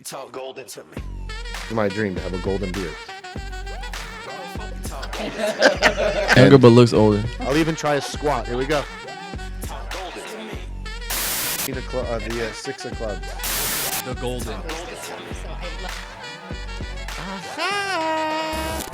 You talk golden to me. It's my dream to have a golden beard. Younger but looks older. I'll even try a squat. Here we go. Talk golden to me. The 6 of clubs. The golden.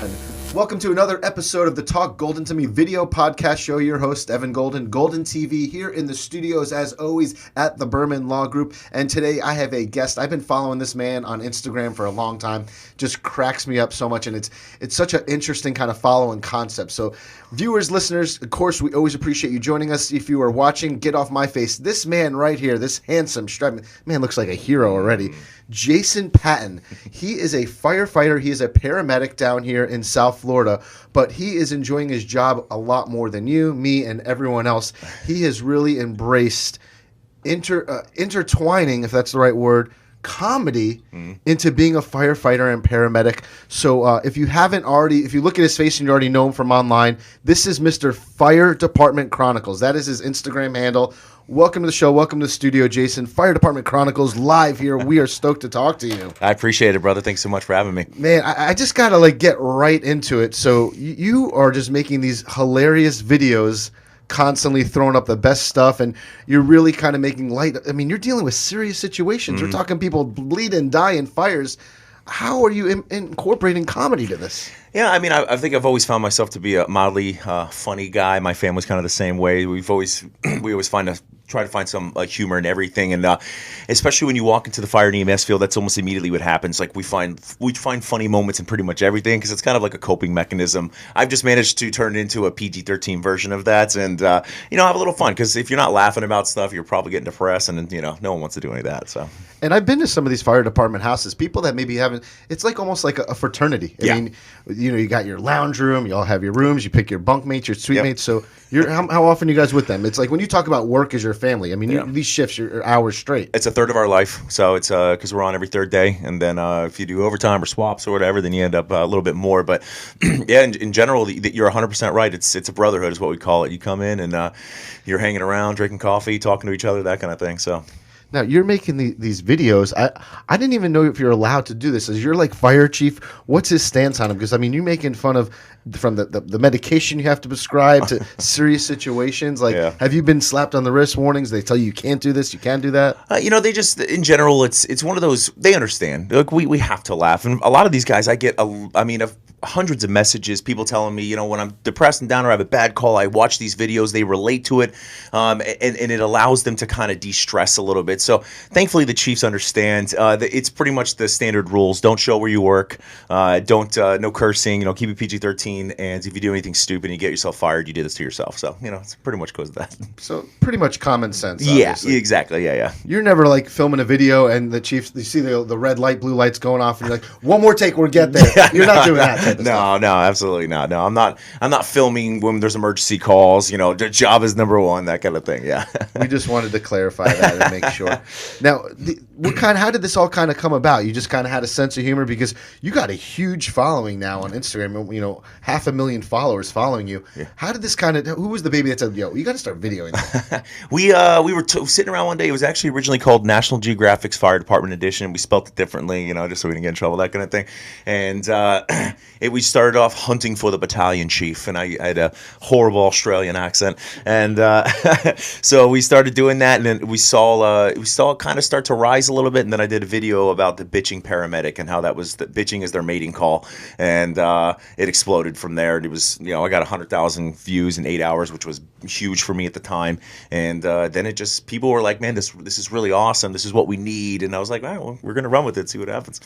And welcome to another episode of the Talk Golden to Me video podcast show. Your host, Evan Golden, Golden TV, here in the studios, as always, at the Berman Law Group. And today I have a guest. I've been following this man on Instagram for a long time. Just cracks me up so much, and it's such an interesting kind of following concept. So viewers, listeners, of course, we always appreciate you joining us. If you are watching, get off my face. This man right here, this handsome, striped man, looks like a hero already. Jason Patton. He is a firefighter. He is a paramedic down here in South Florida, but he is enjoying his job a lot more than you, me, and everyone else. He has really embraced intertwining, if that's the right word, comedy into being a firefighter and paramedic. So if you haven't already, if you look at his face and you already know him from online, this is Mr. Fire Department Chronicles. That is his Instagram handle. Welcome to the show. Welcome to the studio, Jason. Fire Department Chronicles live here. We are stoked to talk to you. I appreciate it, brother. Thanks so much for having me. Man, I just got to get right into it. So you are just making these hilarious videos, constantly throwing up the best stuff, and you're really kind of making light. I mean, you're dealing with serious situations. We're talking people bleed and die in fires. How are you incorporating comedy to this? Yeah, I mean, I think I've always found myself to be a mildly funny guy. My family's kind of the same way. We always try to find some humor in everything, and especially when you walk into the fire and EMS field, that's almost immediately what happens. Like we find funny moments in pretty much everything because it's kind of like a coping mechanism. I've just managed to turn it into a PG-13 version of that, and have a little fun. Because if you're not laughing about stuff, you're probably getting depressed, and no one wants to do any of that. So. And I've been to some of these fire department houses. People that maybe haven't. It's almost like a fraternity. I mean, you got your lounge room. You all have your rooms. You pick your bunkmates, your suite mates. So how often are you guys with them? It's like when you talk about work as your family. I mean, these shifts are hours straight. It's a third of our life. So it's because we're on every third day, and then if you do overtime or swaps or whatever, then you end up a little bit more. But yeah, in general, you're 100% right. It's a brotherhood, is what we call it. You come in and you're hanging around, drinking coffee, talking to each other, that kind of thing. So. Now, you're making these videos. I didn't even know if you're allowed to do this. As you're fire chief, what's his stance on them? Because, I mean, you're making fun of from the medication you have to prescribe to serious situations. Have you been slapped on the wrist warnings? They tell you can't do this, you can't do that? They just, in general, it's one of those, they understand. We have to laugh. And a lot of these guys, I get, hundreds of messages, people telling me, when I'm depressed and down or I have a bad call, I watch these videos, they relate to it, and it allows them to kind of de-stress a little bit. So thankfully the chiefs understand. It's pretty much the standard rules. Don't show where you work. No cursing. Keep it PG-13. And if you do anything stupid and you get yourself fired, you did this to yourself. So it's pretty much goes to that. So pretty much common sense. Obviously. Yeah, exactly. Yeah. You're never filming a video and the chiefs, you see the red light, blue lights going off, and you're like, one more take, we'll get there. You're not doing that type of stuff. No, absolutely not. No, I'm not filming when there's emergency calls. The job is number one, that kind of thing. Yeah. We just wanted to clarify that and make sure. Now, how did this all kind of come about? You just kind of had a sense of humor because you got a huge following now on Instagram. 500,000 followers following you. Yeah. How did this who was the baby that said, yo, you got to start videoing that? We were sitting around one day. It was actually originally called National Geographic's Fire Department Edition. We spelt it differently, just so we didn't get in trouble, that kind of thing. And we started off hunting for the battalion chief, and I had a horrible Australian accent. And so we started doing that, and then we saw it kind of start to rise a little bit. And then I did a video about the bitching paramedic and how that was, that bitching is their mating call. And it exploded from there. It was, I got 100,000 views in 8 hours, which was huge for me at the time. And then it just, people were like, man, this is really awesome. This is what we need. And I was like, all right, well, we're going to run with it, see what happens.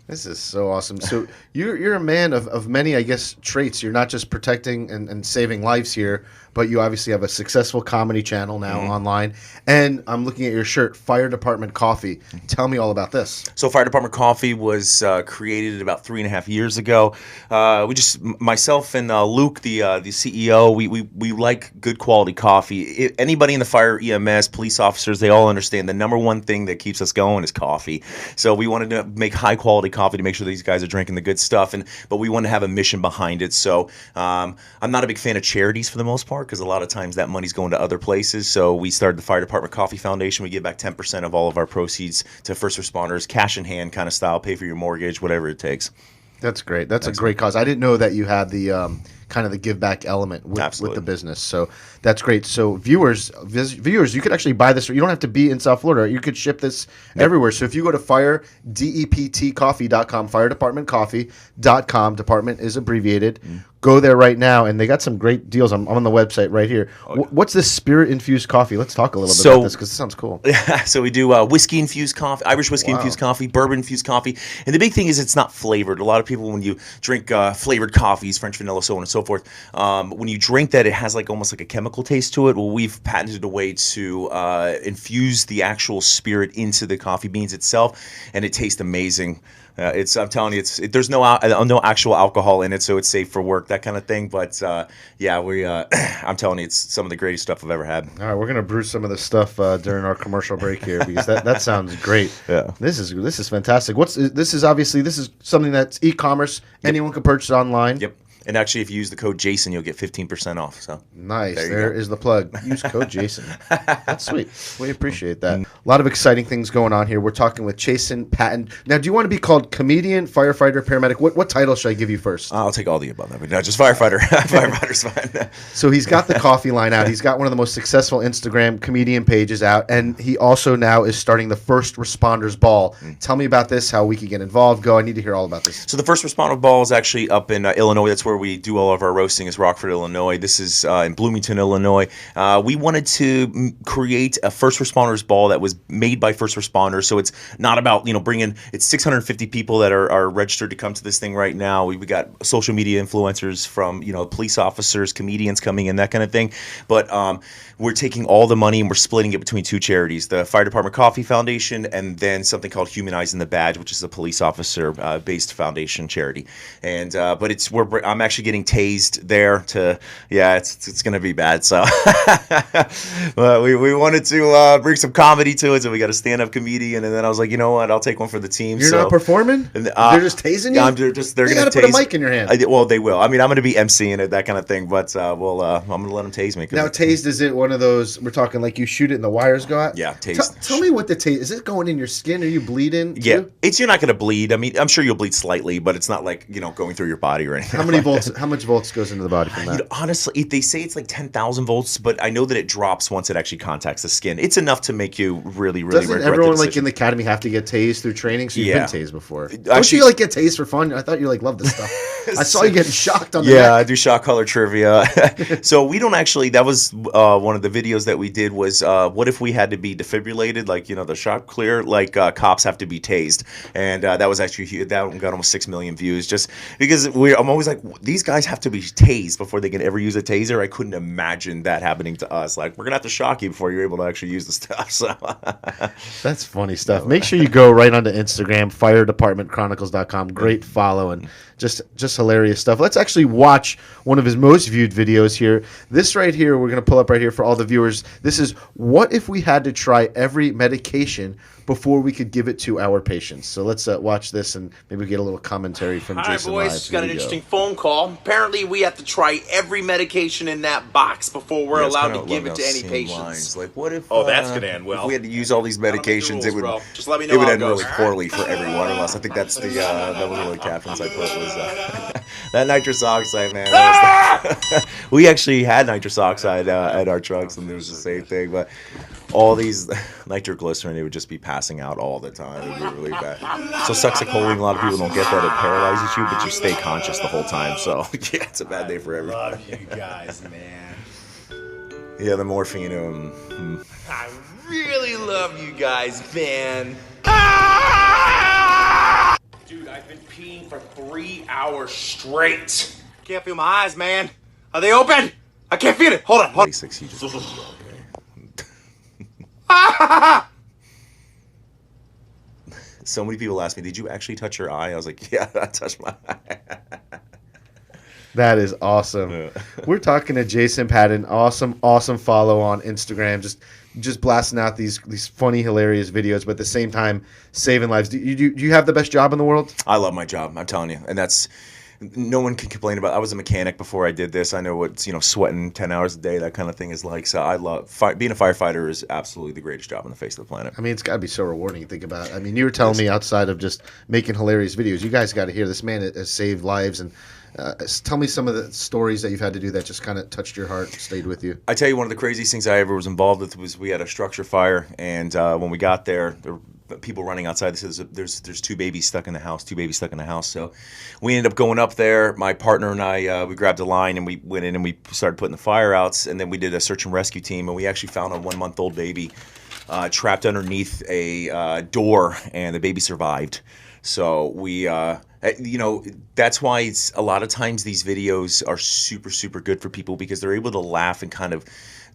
This is so awesome. So you're a man of many, I guess, traits. You're not just protecting and saving lives here, but you obviously have a successful comedy channel now online. And I'm looking at your shirt, Fire Department Coffee. Tell me all about this. So Fire Department Coffee was created about 3.5 years ago. Myself and Luke, the CEO, we like good quality coffee. Anybody in the fire, EMS, police officers, they all understand the number one thing that keeps us going is coffee. So we wanted to make high quality coffee coffee to make sure these guys are drinking the good stuff. But we want to have a mission behind it. So I'm not a big fan of charities for the most part because a lot of times that money's going to other places. So we started the Fire Department Coffee Foundation. We give back 10% of all of our proceeds to first responders, cash in hand kind of style, pay for your mortgage, whatever it takes. That's great. That's a great cause. I didn't know that you had the kind of the give back element with the business. So that's great. So viewers, you could actually buy this. You don't have to be in South Florida. You could ship this everywhere. So if you go to firedeptcoffee.com, firedepartmentcoffee.com, department is abbreviated. Go there right now, and they got some great deals. I'm on the website right here. What's this spirit-infused coffee? Let's talk a little bit about this because it sounds cool. So we do whiskey-infused coffee, Irish whiskey-infused coffee, bourbon-infused coffee. And the big thing is it's not flavored. A lot of people, when you drink flavored coffees, French vanilla, so on and so forth, when you drink that, it has almost like a chemical taste to it. Well, we've patented a way to infuse the actual spirit into the coffee beans itself, and it tastes amazing. I'm telling you, there's no actual alcohol in it, so it's safe for work, that kind of thing. But I'm telling you, it's some of the greatest stuff I've ever had. All right, we're gonna brew some of this stuff during our commercial break here because that sounds great. Yeah, this is fantastic. This is something that's e-commerce. Yep. Anyone can purchase online. Yep. And actually, if you use the code Jason, you'll get 15% off. So nice. There is the plug. Use code Jason. That's sweet. We appreciate that. A lot of exciting things going on here. We're talking with Jason Patton. Now, do you want to be called comedian, firefighter, paramedic? What title should I give you first? I'll take all the above. No, just firefighter. Firefighter's fine. So he's got the coffee line out. He's got one of the most successful Instagram comedian pages out, and he also now is starting the First Responders Ball. Tell me about this. How we can get involved. Go. I need to hear all about this. So the First Responder Ball is actually up in Illinois. That's where we do all of our roasting is Rockford, Illinois. This is in Bloomington, Illinois. We wanted to create a first responders ball that was made by first responders. So it's not about, bringing, it's 650 people that are registered to come to this thing right now. We got social media influencers from, police officers, comedians coming in, that kind of thing. But we're taking all the money and we're splitting it between two charities, the Fire Department Coffee Foundation and then something called Humanizing the Badge, which is a police officer based foundation charity. And but I'm actually getting tased there it's going to be bad. So but we wanted to bring some comedy to it, so we got a stand-up comedian, and then I was like, you know what, I'll take one for the team. You're not performing? They're just tasing you? They're going to put a mic in your hand. Well, they will. I mean, I'm going to be emceeing it, that kind of thing, but I'm going to let them tase me. Now, tased, is it one of those, we're talking like you shoot it and the wires go out? Yeah, tased. Tell me what the tase, is it going in your skin? Are you bleeding too? Yeah, you're not going to bleed. I mean, I'm sure you'll bleed slightly, but it's not like, going through your body or anything. How much volts goes into the body from that? Honestly, they say it's like 10,000 volts, but I know that it drops once it actually contacts the skin. It's enough to make you really, really Doesn't everyone in the academy have to get tased through training? So you've been tased before. Don't you get tased for fun? I thought you love this stuff. I saw you getting shocked on the neck. I do shock color trivia. So we don't actually, that was one of the videos that we did was what if we had to be defibrillated, like, the shock clear, like cops have to be tased. And that was actually huge. That one got almost 6 million views just because I'm always like, these guys have to be tased before they can ever use a taser. I couldn't imagine that happening to us. Like, we're going to have to shock you before you're able to actually use the stuff. So that's funny stuff. Make sure you go right onto Instagram, firedepartmentchronicles.com. Great follow and just hilarious stuff. Let's actually watch one of his most viewed videos here. This right here, we're going to pull up right here for all the viewers. This is what if we had to try every medication before we could give it to our patients. So let's watch this and maybe get a little commentary from Jason. Hi, boys. Just got an interesting phone call. Apparently, we have to try every medication in that box before we're allowed to give it to any patients. Like, what if? Oh, that's gonna end well. If we had to use all these medications, it would. Just let me know. It would how end it goes. really poorly for every one of us. I think that's the that was one of the captions I put was that nitrous oxide, man. We actually had nitrous oxide at our trucks, and it was the same thing, but. All these nitroglycerin, it would just be passing out all the time. It would be really bad. So succinylcholine, a lot of people don't get that. It paralyzes you, but you stay conscious the whole time. So yeah, it's a bad day for everyone. I love you guys, man. Yeah, the morphine. I really love you guys, man. Dude, I've been peeing for 3 hours straight. Can't feel my eyes, man. Are they open? I can't feel it. Hold on. 26, you just So many people ask me, did you actually touch your eye? I was like, yeah, I touched my eye. That is awesome. We're talking to Jason Patton. Awesome follow on Instagram. Just just blasting out these funny, hilarious videos, but at the same time saving lives. Do you have the best job in the world? I love my job. I'm telling you, and that's no one can complain about. I was a mechanic before I did this. I know what sweating 10 hours a day, that kind of thing is like. So I love being a firefighter is absolutely the greatest job on the face of the planet. I mean, it's got to be so rewarding. You think about it. I mean, you were telling me outside of just making hilarious videos, you guys got to hear this man has saved lives. And tell me some of the stories that you've had to do that just kind of touched your heart, stayed with you. I tell you, one of the craziest things I ever was involved with was we had a structure fire, and when we got there were people running outside. They said there's two babies stuck in the house. So we ended up going up there. My partner and I, we grabbed a line and we went in and we started putting the fire outs, and then we did a search and rescue team, and we actually found a 1-month-old baby trapped underneath a door, and the baby survived. So we, that's why it's a lot of times these videos are super, super good for people because they're able to laugh and kind of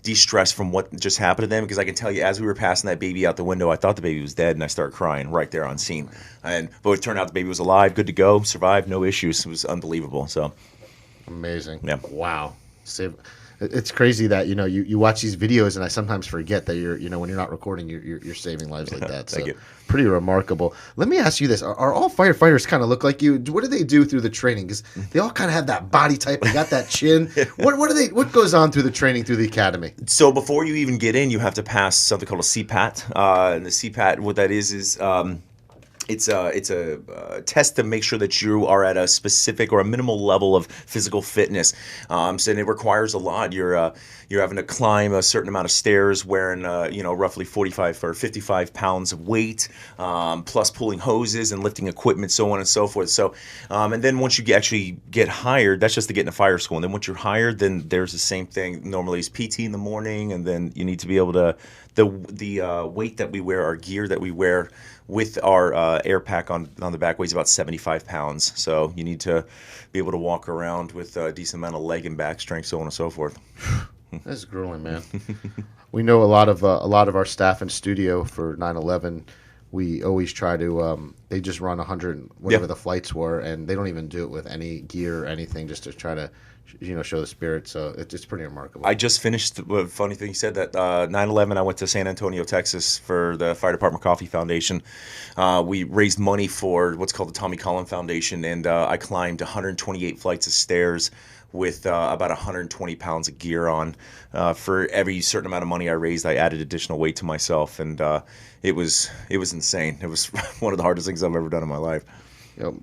de-stress from what just happened to them. Because I can tell you, as we were passing that baby out the window, I thought the baby was dead, and I started crying right there on scene. But it turned out the baby was alive, good to go, survived, no issues. It was unbelievable. So amazing. Yeah. Wow. It's crazy that you watch these videos, and I sometimes forget that you're when you're not recording, you're saving lives like that. So Thank you. Pretty remarkable. Let me ask you this: Are all firefighters kind of look like you? What do they do through the training? Because they all kind of have that body type. They got that chin. What goes on through the training through the academy? So before you even get in, you have to pass something called a CPAT. And the CPAT, what that is it's a test to make sure that you are at a specific or a minimal level of physical fitness. So and it requires a lot. You're having to climb a certain amount of stairs, wearing roughly 45 or 55 pounds of weight, plus pulling hoses and lifting equipment, so on and so forth. So and then once you actually get hired, that's just to get into fire school. And then once you're hired, then there's the same thing. Normally it's PT in the morning, and then you need to be able to the weight that we wear, our gear that we wear with our air pack on the back weighs about 75 pounds. So you need to be able to walk around with a decent amount of leg and back strength, so on and so forth. That's grueling, man. We know a lot of our staff in studio for 9/11. We always try to. They just run 100 whatever the flights were, and they don't even do it with any gear or anything, just to try to show the spirit. So it's pretty remarkable. I just finished. Funny thing you said that 9/11. I went to San Antonio, Texas, for the Fire Department Coffee Foundation. We raised money for what's called the Tommy Cullen Foundation, and I climbed 128 flights of stairs with about 120 pounds of gear on. For every certain amount of money I raised, I added additional weight to myself, and it was insane. It was one of the hardest things I've ever done in my life.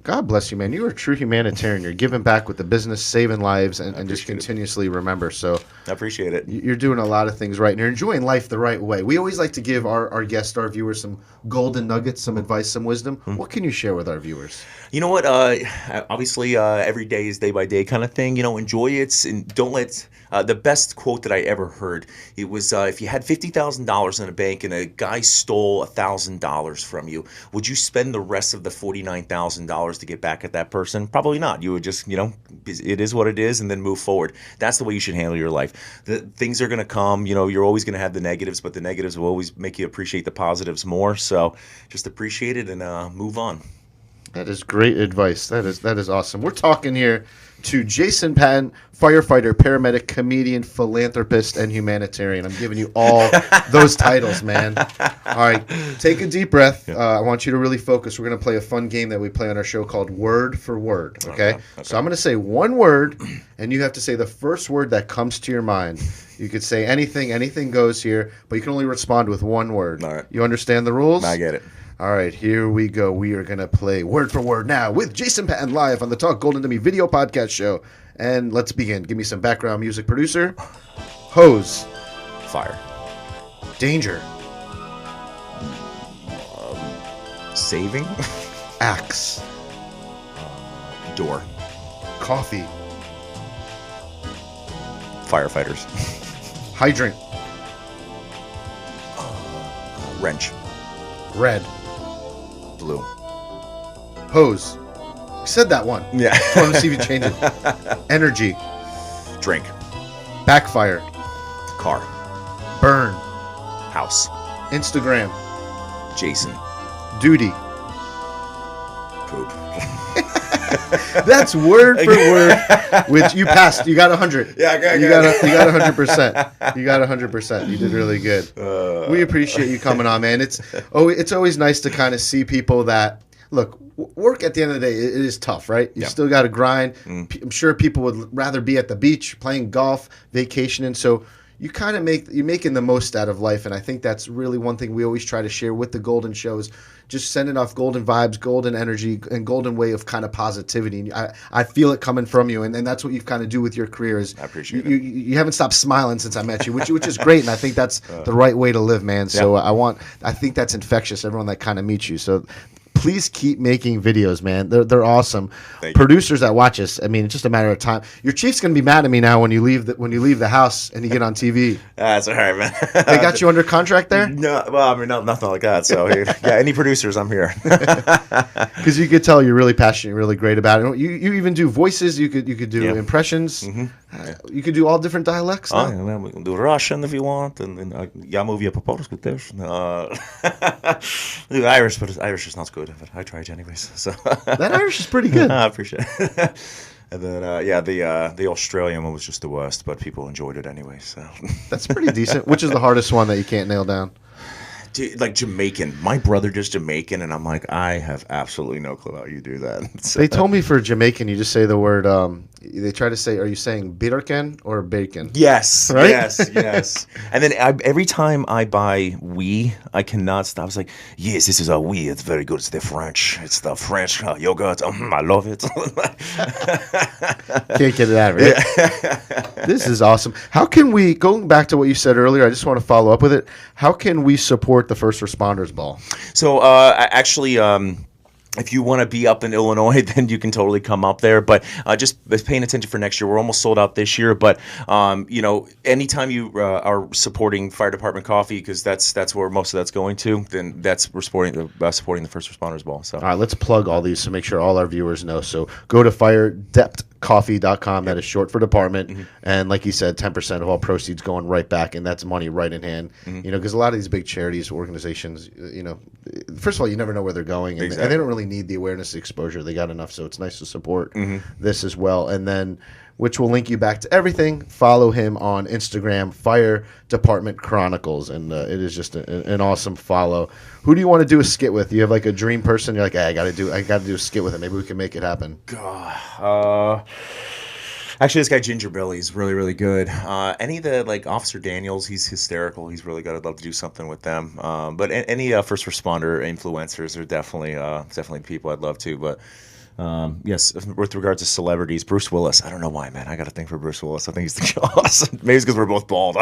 God bless you, man. You're a true humanitarian. You're giving back with the business, saving lives, and just continuously remember. So I appreciate it. You're doing a lot of things right, and you're enjoying life the right way. We always like to give our guests, our viewers, some golden nuggets, some advice, some wisdom. What can you share with our viewers? You know what? Obviously, every day is day by day kind of thing. Enjoy it, and don't let. The best quote that I ever heard, it was, if you had $50,000 in a bank and a guy stole $1,000 from you, would you spend the rest of the $49,000 to get back at that person? Probably not. You would just, it is what it is, and then move forward. That's the way you should handle your life. Things are going to come. You're always going to have the negatives, but the negatives will always make you appreciate the positives more. So just appreciate it and move on. That is great advice. That is awesome. We're talking here to Jason Patton, firefighter, paramedic, comedian, philanthropist, and humanitarian. I'm giving you all those titles, man. All right, take a deep breath. I want you to really focus. We're going to play a fun game that we play on our show called Word for Word, okay? So I'm going to say one word, and you have to say the first word that comes to your mind. You could say anything goes here, but you can only respond with one word. All right. You understand the rules? I get it. All right, here we go. We are going to play Word for Word now with Jason Patton live on the Talk Golden to Me video podcast show. And let's begin. Give me some background music, producer. Hose. Fire. Danger. Saving. Axe. Door. Coffee. Firefighters. Hydrant. Wrench. Red. Blue. Hose. You said that one. Yeah. I want to see if you change it. Energy. Drink. Backfire. Car. Burn. House. Instagram. Jason. Duty. Poop. That's word for word. Which you passed. You got 100. Yeah, okay, you got 100%. You got 100%. You did really good. We appreciate you coming on, man. It's always nice to kind of see people that look. Work at the end of the day, it is tough, right? You still got to grind. I'm sure people would rather be at the beach, playing golf, vacationing. So you kind of you're making the most out of life, and I think that's really one thing we always try to share with the Golden shows. Just sending off golden vibes, golden energy, and golden way of kind of positivity. I feel it coming from you, and that's what you've kind of do with your career. Is I appreciate it. You haven't stopped smiling since I met you, which is great, and I think that's the right way to live, man. So I think that's infectious. Everyone that kind of meets you. So please keep making videos, man. They're awesome. Producers that watch us, I mean, it's just a matter of time. Your chief's gonna be mad at me now when you leave the house and you get on TV. That's all right, man. They got you under contract there? No, well, I mean, no, nothing like that. So yeah, any producers, I'm here. Because you could tell you're really passionate, really great about it. You even do voices. You could do impressions. You could do all different dialects. Oh, yeah, we can do Russian if you want, and я мовлю по-польски теж. Irish, but Irish is not good. But I tried anyways. So that Irish is pretty good. I appreciate it. And then the Australian one was just the worst, but people enjoyed it anyway. So that's pretty decent. Which is the hardest one that you can't nail down? Dude, like Jamaican. My brother does Jamaican, and I'm like, I have absolutely no clue how you do that. So. They told me for Jamaican, you just say the word. They try to say, are you saying birken or bacon? Yes, right? yes. And then every time I buy oui, I cannot stop. I was like, yes, this is a oui. It's very good. It's the French. It's the French yogurt. I love it. Can't get it out of it. Yeah. This is awesome. How can we, going back to what you said earlier, I just want to follow up with it. How can we support the First Responders Ball? So actually, if you want to be up in Illinois, then you can totally come up there. But just paying attention for next year. We're almost sold out this year. But, anytime you are supporting Fire Department Coffee, because that's where most of that's going to, then we're supporting the First Responders Ball. So. All right, let's plug all these to make sure all our viewers know. So go to firedeptcoffee.com. That is short for department. Mm-hmm. And like you said, 10% of all proceeds going right back. And that's money right in hand. Mm-hmm. Because a lot of these big charities, organizations, first of all, you never know where they're going. And they don't really need the awareness exposure. They got enough, so it's nice to support this as well. And then, which will link you back to everything. Follow him on Instagram, Fire Department Chronicles, and it is just an awesome follow. Who do you want to do a skit with? You have like a dream person. You're like, hey, I got to do a skit with him. Maybe we can make it happen. Actually, this guy Ginger Billy is really, really good. Any of the Officer Daniels, he's hysterical. He's really good. I'd love to do something with them. But any first responder influencers are definitely people I'd love to. But yes, with regards to celebrities, Bruce Willis. I don't know why, man. I got a thing for Bruce Willis. I think he's the boss. Maybe it's because we're both bald.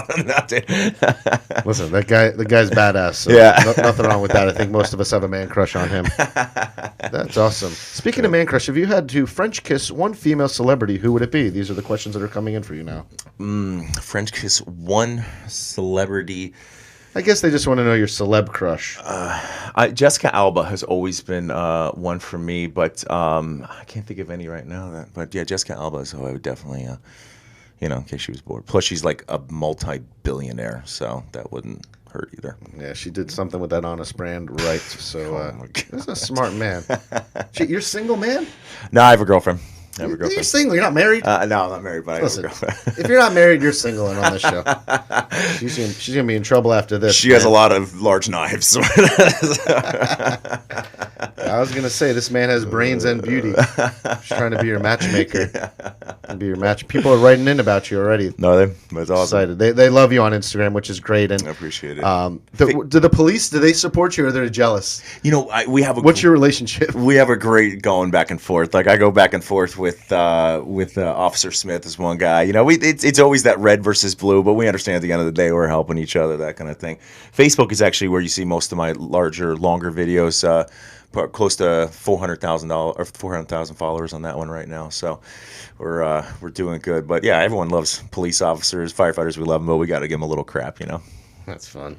Listen, the guy's badass. So nothing wrong with that. I think most of us have a man crush on him. That's awesome. Speaking of man crush, if you had to French kiss one female celebrity, who would it be? These are the questions that are coming in for you now. French kiss one celebrity. I guess they just want to know your celeb crush. Jessica Alba has always been one for me, but I can't think of any right now. But yeah, Jessica Alba is who I would definitely, in case she was bored. Plus, she's like a multi-billionaire, so that wouldn't hurt either. Yeah, she did something with that Honest brand right. So this is a smart man. You're single, man? No, I have a girlfriend. You're single. You're not married? No, I'm not married, but listen, I have a girlfriend. If you're not married, you're single and on this show. She's gonna be in trouble after this. She has a lot of large knives. I was gonna say this man has brains and beauty. She's trying to be your matchmaker. Be your match. People are writing in about you already. No, that's awesome. They love you on Instagram, which is great. And I appreciate it. Do the police? Do they support you or they're jealous? We have. What's your relationship? We have a great going back and forth. Like I go back and forth with Officer Smith is one guy. It's always that red versus blue, but we understand at the end of the day we're helping each other, that kind of thing. Facebook is actually where you see most of my longer videos. Close to 400,000 followers on that one right now. So we're doing good. But yeah, everyone loves police officers, firefighters. We love them, but we got to give them a little crap, That's fun.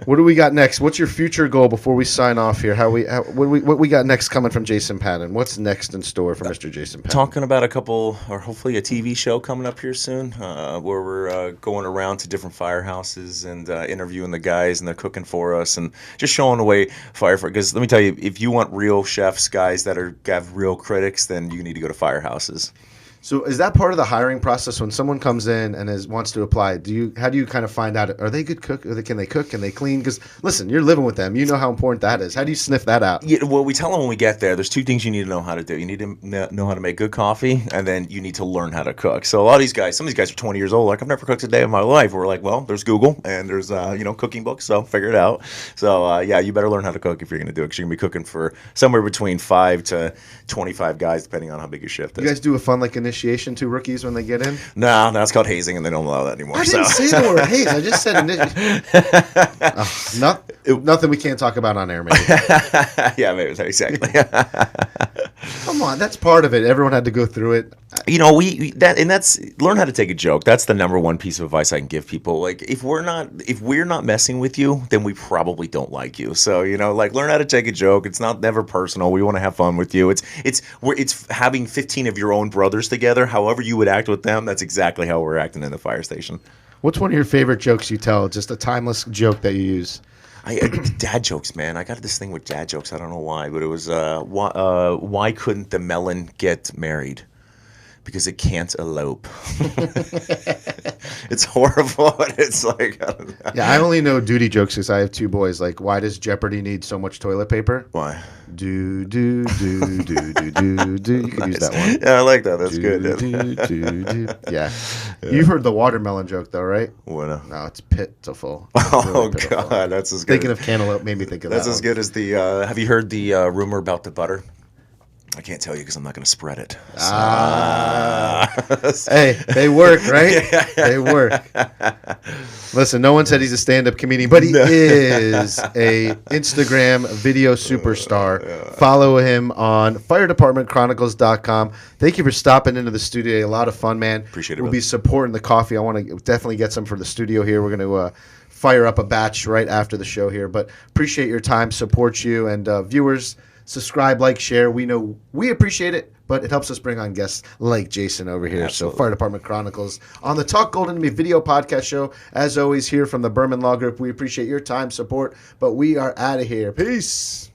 What do we got next? What's your future goal before we sign off here? What we got next coming from Jason Patton? What's next in store for Mr. Jason Patton? Talking about a couple, or hopefully a TV show coming up here soon, where we're going around to different firehouses and interviewing the guys, and they're cooking for us and just showing the way firefighter. Because let me tell you, if you want real chefs, guys that have real critics, then you need to go to firehouses. So is that part of the hiring process when someone comes in and wants to apply? How do you kind of find out, are they good cook? Can they cook? Can they clean? Because listen, you're living with them. You know how important that is. How do you sniff that out? Yeah, well, we tell them when we get there, there's two things you need to know how to do. You need to know how to make good coffee, and then you need to learn how to cook. So a lot of these guys, some of these guys are 20 years old. Like, I've never cooked a day in my life. We're like, well, there's Google and there's cooking books, so figure it out. So yeah, you better learn how to cook if you're going to do it, because you're going to be cooking for somewhere between 5 to 25 guys, depending on how big your shift is. You guys do a fun initiation to rookies when they get in? No, it's called hazing, and they don't allow that anymore. I didn't say the word haze. I just said nothing we can't talk about on air, maybe. Yeah, maybe exactly. Come on, that's part of it. Everyone had to go through it. That's learn how to take a joke. That's the number one piece of advice I can give people. Like, if we're not messing with you, then we probably don't like you. So learn how to take a joke. It's never personal. We want to have fun with you. It's having 15 of your own brothers together. However you would act with them, that's exactly how we're acting in the fire station. What's one of your favorite jokes you tell? Just a timeless joke that you use. Dad jokes, man. I got this thing with dad jokes. I don't know why, but it was why couldn't the melon get married? Because it can't elope. It's horrible, but it's like, I don't know. Yeah, I only know duty jokes because I have two boys. Like, why does Jeopardy need so much toilet paper? Why? Do. You could use that one. Yeah, I like that. That's good. Yeah. You've heard the watermelon joke, though, right? What? No, it's pitiful. Oh, really pitiful. God. That's as good. Thinking of cantaloupe made me think of that. That's as good as the, have you heard the rumor about the butter? I can't tell you because I'm not going to spread it. Hey, they work, right? Yeah. They work. Listen, no one said he's a stand-up comedian, but he is a Instagram video superstar. Follow him on firedepartmentchronicles.com. Thank you for stopping into the studio. A lot of fun, man. Appreciate it. We'll be supporting the coffee. I want to definitely get some for the studio here. We're going to fire up a batch right after the show here. But appreciate your time, support you, and viewers, subscribe, like, share. We know we appreciate it, but it helps us bring on guests like Jason over here. Absolutely. So Fire Department Chronicles on the Talk Golden to Me video podcast show. As always, here from the Berman Law Group, we appreciate your time, support, but we are out of here. Peace.